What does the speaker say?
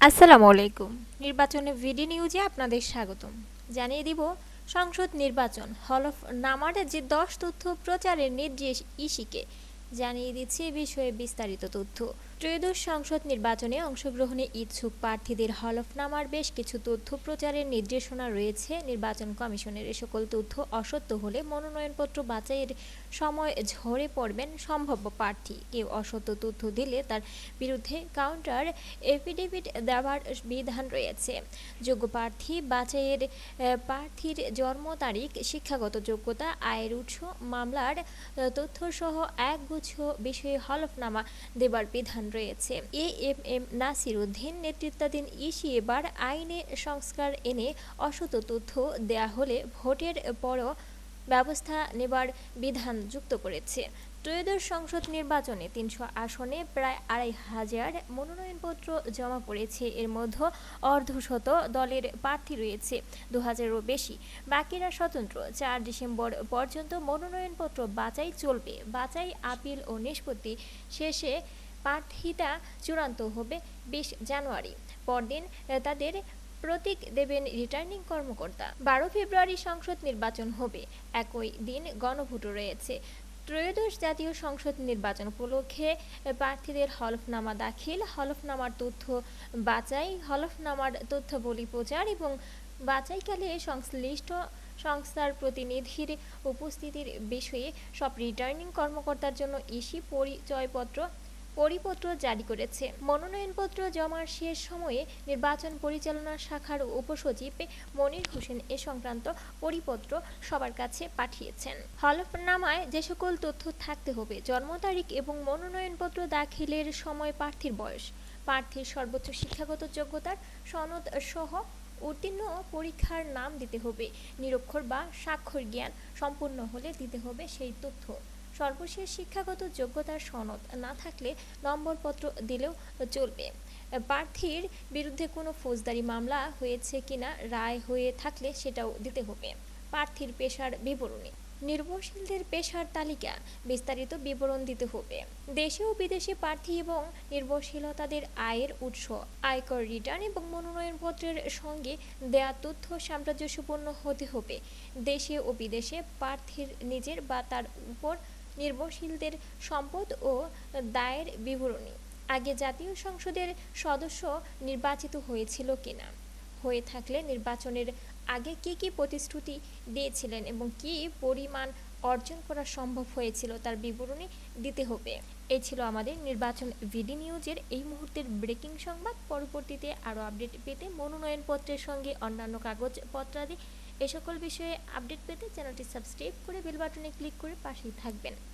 আসসালামু আলাইকুম। নির্বাচনে ভিডি নিউজে আপনাদের স্বাগতম। জানিয়ে দিব সংসদ নির্বাচন হলফনামার যে 10 তথ্য প্রচারের নির্দেশ ইসিকে জানিয়ে দিচ্ছে এ বিষয়ে বিস্তারিত তথ্য। ত্রয়োদশ সংসদ নির্বাচনে অংশগ্রহণে ইচ্ছুক প্রার্থীদের হলফনামার বেশ কিছু তথ্য প্রচারের নির্দেশনা রয়েছে নির্বাচন কমিশনের। এ সকল তথ্য অসত্য হলে মনোনয়নপত্র বাছাইয়ের সময় ঝরে পড়বেন সম্ভাব্য প্রার্থী। কেউ অসত্য তথ্য দিলে তার বিরুদ্ধে কাউন্টার এফিডেভিট দেওয়ার বিধান রয়েছে। যোগ্য প্রার্থী বাছাইয়ের প্রার্থীর জন্ম তারিখ, শিক্ষাগত যোগ্যতা, আয়ের উৎস, মামলার তথ্যসহ একগুচ্ছ বিষয়ে হলফনামা দেবার বিধান রয়েছে। এএমএম নাসির উদ্দিন নেতৃত্বাধীন ইসি এবার আইনে সংস্কার এনে অসত্য তথ্য দেয়া হলে ভোটের পরও ব্যবস্থা নেবার বিধান যুক্ত করেছে। ত্রয়োদশ সংসদ নির্বাচনে ৩০০ আসনে প্রায় ২৫০০ মনোনয়নপত্র জমা পড়েছে। এর মধ্যে অর্ধশত দলের প্রার্থী রয়েছে, ২০০০-এরও বেশি। বাকিরা স্বতন্ত্র। ৪ ডিসেম্বর পর্যন্ত মনোনয়নপত্র বাছাই চলবে। বাছাই, আপিল ও নিষ্পত্তি শেষে প্রার্থিতা চূড়ান্ত হবে ২০ জানুয়ারি। পরদিন তাদের প্রতীক দেবেন রিটার্নিং কর্মকর্তা। ১২ ফেব্রুয়ারি সংসদ নির্বাচন হবে। একই দিন গণভোটও রয়েছে। ত্রয়োদশ জাতীয় সংসদ নির্বাচন উপলক্ষে প্রার্থীদের হলফনামা দাখিল, হলফনামার তথ্য বাছাই, হলফনামার তথ্যাবলি প্রচার এবং বাছাইকালে সংশ্লিষ্ট সংস্থার প্রতিনিধির উপস্থিতির বিষয়ে সব রিটার্নিং কর্মকর্তার জন্য ইসি পরিপত্র জারি করেছে। মনোনয়নপত্র জমার শেষ সময়ে নির্বাচন পরিচালনা শাখার উপসচিব মনির হোসেন এ সংক্রান্ত পরিপত্র সবার কাছে পাঠিয়েছেন। হলফনামায় যে সকল তথ্য থাকতে হবে: জন্ম তারিখ এবং মনোনয়নপত্র দাখিলের সময়, প্রার্থীর বয়স, প্রার্থীর সর্বোচ্চ শিক্ষাগত যোগ্যতার সনদ সহ উত্তীর্ণ পরীক্ষার নাম দিতে হবে। নিরক্ষর বা স্বাক্ষর জ্ঞান সম্পূর্ণ হলে দিতে হবে সেই তথ্য। সর্বশেষ শিক্ষাগত যোগ্যতার সনদ না থাকলে নম্বরপত্র দিলেও চলবে। প্রার্থীর বিরুদ্ধে কোনো ফৌজদারি মামলা হয়েছে কিনা রায় হয়ে থাকলে সেটাও দিতে হবে। প্রার্থীর পেশার বিবরণী, নির্ভরশীলদের পেশার তালিকা, বিস্তারিত বিবরণ দিতে হবে। দেশে ও বিদেশে প্রার্থী এবং নির্ভরশীলতাদের আয়ের উৎস, আয়কর রিটার্ন এবং মনোনয়নপত্রের সঙ্গে দেয়া তথ্য সামঞ্জস্যপূর্ণ হতে হবে। দেশে ও বিদেশে প্রার্থীর নিজের বা তার উপর নির্ভরশীলদের সম্পদ ও দায়ের বিবরণী, আগে জাতীয় সংসদের সদস্য নির্বাচিত হয়েছিল কিনা, হয়ে থাকলে নির্বাচনের আগে কি কি প্রতিশ্রুতি দিয়েছিলেন এবং কি পরিমাণ অর্জন করা সম্ভব হয়েছিল তার বিবরণী দিতে হবে। এই ছিল আমাদের নির্বাচন ভিডি নিউজের এই মুহূর্তের ব্রেকিং সংবাদ। পরবর্তীতে আরও আপডেট পেতে মনোনয়নপত্রের সঙ্গে অন্যান্য কাগজপত্রাদি এ সকল বিষয়ে আপডেট পেতে চ্যানেলটি সাবস্ক্রাইব করে বেল বাটনে ক্লিক করে পাশেই থাকবেন।